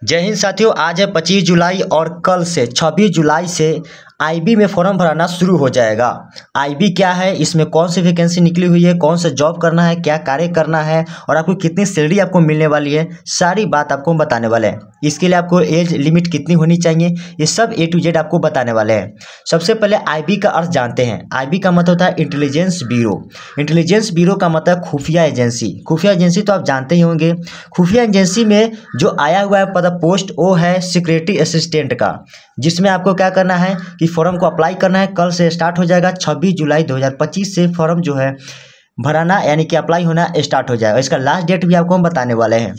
जय हिंद साथियों, आज है 25 जुलाई और कल से 26 जुलाई से आईबी में फॉर्म भराना शुरू हो जाएगा। आईबी क्या है, इसमें कौन सी वैकेंसी निकली हुई है, कौन सा जॉब करना है, क्या कार्य करना है और आपको कितनी सैलरी आपको मिलने वाली है, सारी बात आपको बताने वाले हैं। इसके लिए आपको एज लिमिट कितनी होनी चाहिए, ये सब A to Z आपको बताने वाले हैं। सबसे पहले आईबी का अर्थ जानते हैं। आईबी का मतलब होता है इंटेलिजेंस ब्यूरो। इंटेलिजेंस ब्यूरो का मतलब खुफिया एजेंसी। खुफिया एजेंसी तो आप जानते ही होंगे। खुफिया एजेंसी में जो आया हुआ है पद पोस्ट वो है सिक्योरिटी असिस्टेंट का, जिसमें आपको क्या करना है कि फॉर्म को अप्लाई करना है। कल से स्टार्ट हो जाएगा। 26 जुलाई 2025 से फॉर्म जो है भराना यानी कि अप्लाई होना स्टार्ट हो जाएगा। इसका लास्ट डेट भी आपको हम बताने वाले हैं।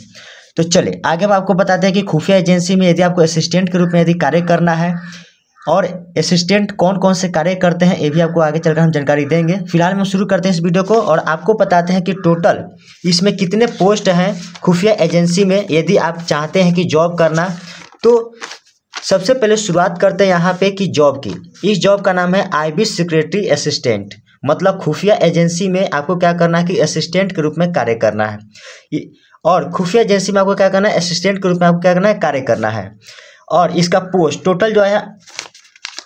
तो चलिए आगे हम आपको बताते हैं कि खुफिया एजेंसी में यदि आपको असिस्टेंट के रूप में यदि कार्य करना है और असिस्टेंट कौन कौन से कार्य करते हैं ये भी आपको आगे चलकर हम जानकारी देंगे। फिलहाल हम शुरू करते हैं इस वीडियो को और आपको बताते हैं कि टोटल इसमें कितने पोस्ट हैं खुफिया एजेंसी में यदि आप चाहते हैं कि जॉब करना। तो सबसे पहले शुरुआत करते हैं यहाँ पे कि जॉब की। इस जॉब का नाम है आईबी सिक्योरिटी असिस्टेंट। मतलब खुफिया एजेंसी में आपको क्या करना है कि असिस्टेंट के रूप में कार्य करना है। और खुफिया एजेंसी में आपको क्या करना है, असिस्टेंट के रूप में आपको क्या करना है, कार्य करना है। और इसका पोस्ट टोटल जो है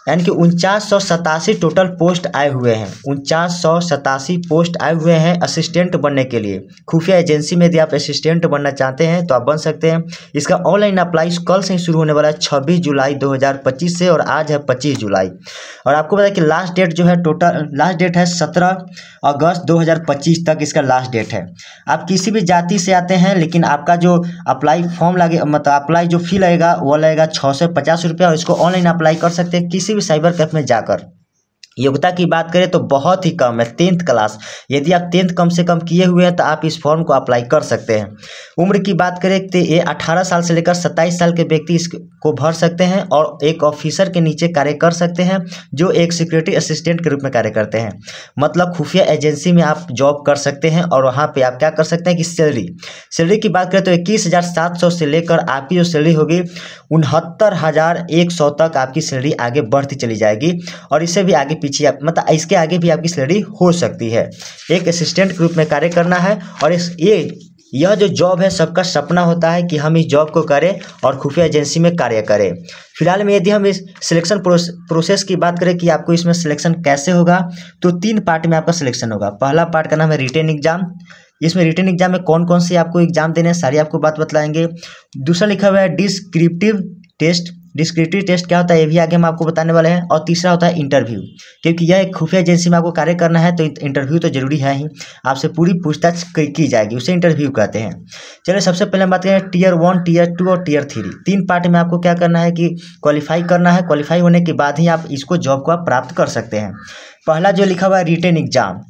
यानी कि 4987 टोटल पोस्ट आए हुए हैं। 4987 पोस्ट आए हुए हैं असिस्टेंट बनने के लिए। खुफिया एजेंसी में यदि आप असिस्टेंट बनना चाहते हैं तो आप बन सकते हैं। इसका ऑनलाइन अप्लाई कल से ही शुरू होने वाला है 26 जुलाई 2025 से और आज है 25 जुलाई। और आपको पता है कि लास्ट डेट जो है टोटल लास्ट डेट है 17 अगस्त 2025 तक इसका लास्ट डेट है। आप किसी भी जाति से आते हैं लेकिन आपका जो अप्लाई फॉर्म लगे मतलब अप्लाई जो फी लगेगा वो लगेगा 650 रुपया और इसको ऑनलाइन अप्लाई कर सकते हैं किसी भी साइबर कैफे में जाकर। योग्यता की बात करें तो बहुत ही कम है, 10th क्लास। यदि आप 10th कम से कम किए हुए हैं तो आप इस फॉर्म को अप्लाई कर सकते हैं। उम्र की बात करें तो ये 18 साल से लेकर 27 साल के व्यक्ति इसको भर सकते हैं और एक ऑफिसर के नीचे कार्य कर सकते हैं जो एक सिक्योरिटी असिस्टेंट के रूप में कार्य करते हैं। मतलब खुफिया एजेंसी में आप जॉब कर सकते हैं और वहाँ पर आप क्या कर सकते हैं कि सैलरी की बात करें तो 21,700 से लेकर आपकी जो सैलरी होगी 69,100 तक आपकी सैलरी आगे बढ़ती चली जाएगी। और इससे भी आगे पीछे मतलब इसके आगे भी आपकी सैलरी हो सकती है। एक असिस्टेंट के रूप में कार्य करना है और यह जो जॉब है सबका सपना होता है कि हम इस जॉब को करें और खुफिया एजेंसी में कार्य करें। फिलहाल में यदि हम इस सिलेक्शन प्रोसेस की बात करें कि आपको इसमें सिलेक्शन कैसे होगा तो 3 पार्ट में आपका सिलेक्शन होगा। पहला पार्ट का नाम है रिटेन एग्जाम। इसमें रिटेन एग्जाम में कौन कौन से आपको एग्जाम देने हैं सारी आपको बात बतलाएंगे। दूसरा लिखा हुआ है डिस्क्रिप्टिव टेस्ट। डिस्क्रिप्टिव टेस्ट क्या होता है ये भी आगे हम आपको बताने वाले हैं। और तीसरा होता है इंटरव्यू, क्योंकि यह एक खुफिया एजेंसी में आपको कार्य करना है तो इंटरव्यू तो जरूरी है ही। आपसे पूरी पूछताछ की जाएगी, उसे इंटरव्यू कहते हैं। चलिए सबसे पहले हम बात करें टीयर 1, टीयर 2 और टीयर 3। 3 पार्ट में आपको क्या करना है कि क्वालिफाई करना है। क्वालिफाई होने के बाद ही आप इसको जॉब को आप प्राप्त कर सकते हैं। पहला जो लिखा हुआ है रिटेन एग्जाम।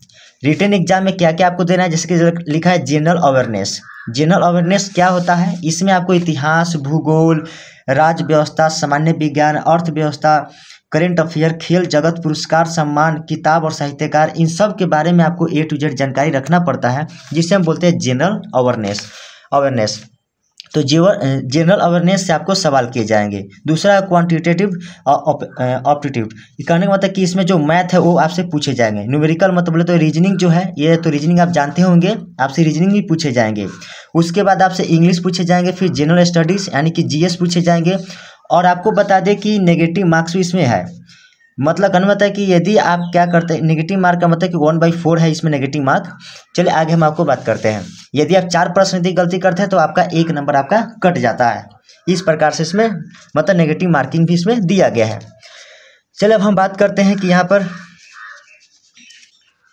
रिटेन एग्जाम में क्या क्या आपको देना है, जैसे कि लिखा है जनरल अवेयरनेस। जनरल अवेयरनेस क्या होता है, इसमें आपको इतिहास, भूगोल, राज्य व्यवस्था, सामान्य विज्ञान, अर्थव्यवस्था, करेंट अफेयर, खेल जगत, पुरस्कार, सम्मान, किताब और साहित्यकार, इन सब के बारे में आपको A to Z जानकारी रखना पड़ता है, जिसे हम बोलते हैं जनरल अवेयरनेस। तो जनरल अवेयरनेस से आपको सवाल किए जाएंगे। दूसरा क्वांटिटेटिव ऑप्टिट्यूड। कहने का मतलब कि इसमें जो मैथ है वो आपसे पूछे जाएंगे। न्यूमेरिकल मतलब बोले तो रीजनिंग जो है ये तो रीजनिंग आप जानते होंगे, आपसे रीजनिंग भी पूछे जाएंगे। उसके बाद आपसे इंग्लिश पूछे जाएंगे, फिर जनरल स्टडीज़ यानी कि GS पूछे जाएंगे। और आपको बता दें कि नेगेटिव मार्क्स भी इसमें है। मतलब कहना मतलब है कि यदि आप क्या करते हैं, नेगेटिव मार्क का मतलब कि 1/4 है इसमें नेगेटिव मार्क। चलिए आगे हम आपको बात करते हैं। यदि आप 4 प्रश्न यदि गलती करते हैं तो आपका 1 नंबर आपका कट जाता है। इस प्रकार से इसमें मतलब नेगेटिव मार्किंग भी इसमें दिया गया है। चलिए अब हम बात करते हैं कि यहाँ पर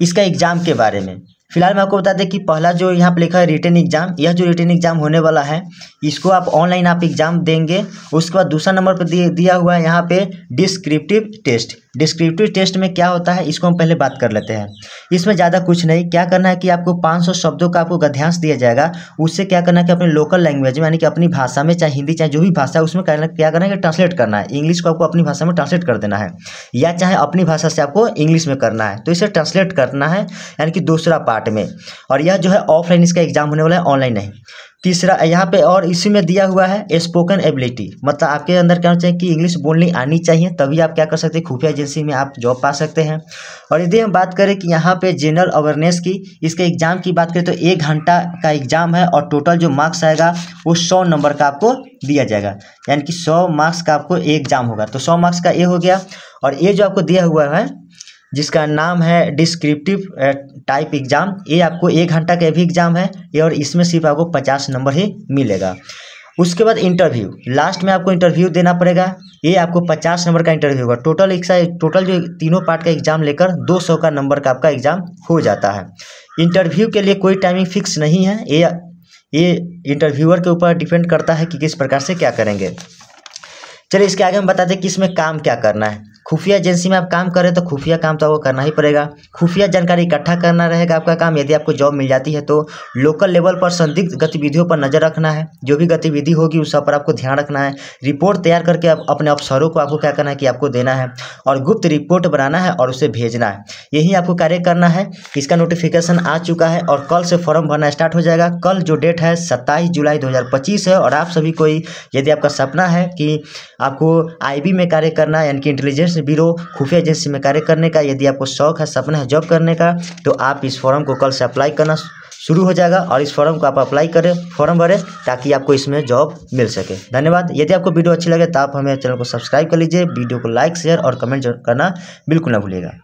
इसका एग्जाम के बारे में। फिलहाल मैं आपको बता दें कि पहला जो यहाँ पर लिखा है रिटेन एग्जाम, यह जो रिटेन एग्जाम होने वाला है इसको आप ऑनलाइन आप एग्जाम देंगे। उसके बाद दूसरा नंबर पर दिया हुआ है यहाँ पे डिस्क्रिप्टिव टेस्ट। डिस्क्रिप्टिव टेस्ट में क्या होता है इसको हम पहले बात कर लेते हैं। इसमें ज़्यादा कुछ नहीं, क्या करना है कि आपको 500 शब्दों का आपको गद्यांश दिया जाएगा। उससे क्या करना है कि अपने लोकल लैंग्वेज में यानी कि अपनी भाषा में, चाहे हिंदी चाहे जो भी भाषा है उसमें क्या करना है कि ट्रांसलेट करना है। इंग्लिश को आपको अपनी भाषा में ट्रांसलेट कर देना है या चाहे अपनी भाषा से आपको इंग्लिश में करना है, तो इसे ट्रांसलेट करना है यानी कि दूसरा पार्ट में। और यह जो है ऑफलाइन इसका एग्जाम होने वाला है, ऑनलाइन नहीं। तीसरा यहाँ पे और इसी में दिया हुआ है स्पोकन एबिलिटी, मतलब आपके अंदर क्या होना चाहिए कि इंग्लिश बोलनी आनी चाहिए, तभी आप क्या कर सकते हैं खुफिया एजेंसी में आप जॉब पा सकते हैं। और यदि हम बात करें कि यहाँ पे जनरल अवेयरनेस की, इसके एग्जाम की बात करें तो 1 घंटा का एग्जाम है और टोटल जो मार्क्स आएगा वो 100 नंबर का आपको दिया जाएगा, यानी कि 100 मार्क्स का आपको एग्जाम होगा। तो 100 मार्क्स का ये हो गया। और ये जो आपको दिया हुआ है जिसका नाम है डिस्क्रिप्टिव टाइप एग्ज़ाम, ये आपको 1 घंटा का भी एग्ज़ाम है ये, और इसमें सिर्फ आपको 50 नंबर ही मिलेगा। उसके बाद इंटरव्यू, लास्ट में आपको इंटरव्यू देना पड़ेगा, ये आपको 50 नंबर का इंटरव्यू होगा। टोटल जो तीनों पार्ट का एग्ज़ाम लेकर 200 का नंबर का आपका एग्ज़ाम हो जाता है। इंटरव्यू के लिए कोई टाइमिंग फिक्स नहीं है, ये इंटरव्यूअर के ऊपर डिपेंड करता है कि किस प्रकार से क्या करेंगे। चलिए इसके आगे हम बताते हैं कि इसमें काम क्या करना है। खुफिया एजेंसी में आप काम करें तो खुफिया काम तो आपको करना ही पड़ेगा। खुफिया जानकारी इकट्ठा करना रहेगा आपका काम। यदि आपको जॉब मिल जाती है तो लोकल लेवल पर संदिग्ध गतिविधियों पर नज़र रखना है, जो भी गतिविधि होगी उस सब पर आपको ध्यान रखना है। रिपोर्ट तैयार करके अपने अफसरों को आपको क्या करना है कि आपको देना है, और गुप्त रिपोर्ट बनाना है और उसे भेजना है। यही आपको कार्य करना है। इसका नोटिफिकेशन आ चुका है और कल से फॉर्म भरना स्टार्ट हो जाएगा। कल जो डेट है 27 जुलाई 2025 है। और आप सभी कोई यदि आपका सपना है कि आपको IB में कार्य करना, यानी कि इंटेलिजेंस ब्यूरो खुफिया एजेंसी में कार्य करने का, यदि आपको शौक है, सपना है जॉब करने का, तो आप इस फॉर्म को कल से अप्लाई करना शुरू हो जाएगा। और इस फॉर्म को आप अप्लाई करें, फॉर्म भरें, ताकि आपको इसमें जॉब मिल सके। धन्यवाद। यदि आपको वीडियो अच्छी लगे तो आप हमें चैनल को सब्सक्राइब कर लीजिए, वीडियो को लाइक शेयर और कमेंट करना बिल्कुल ना भूलिएगा।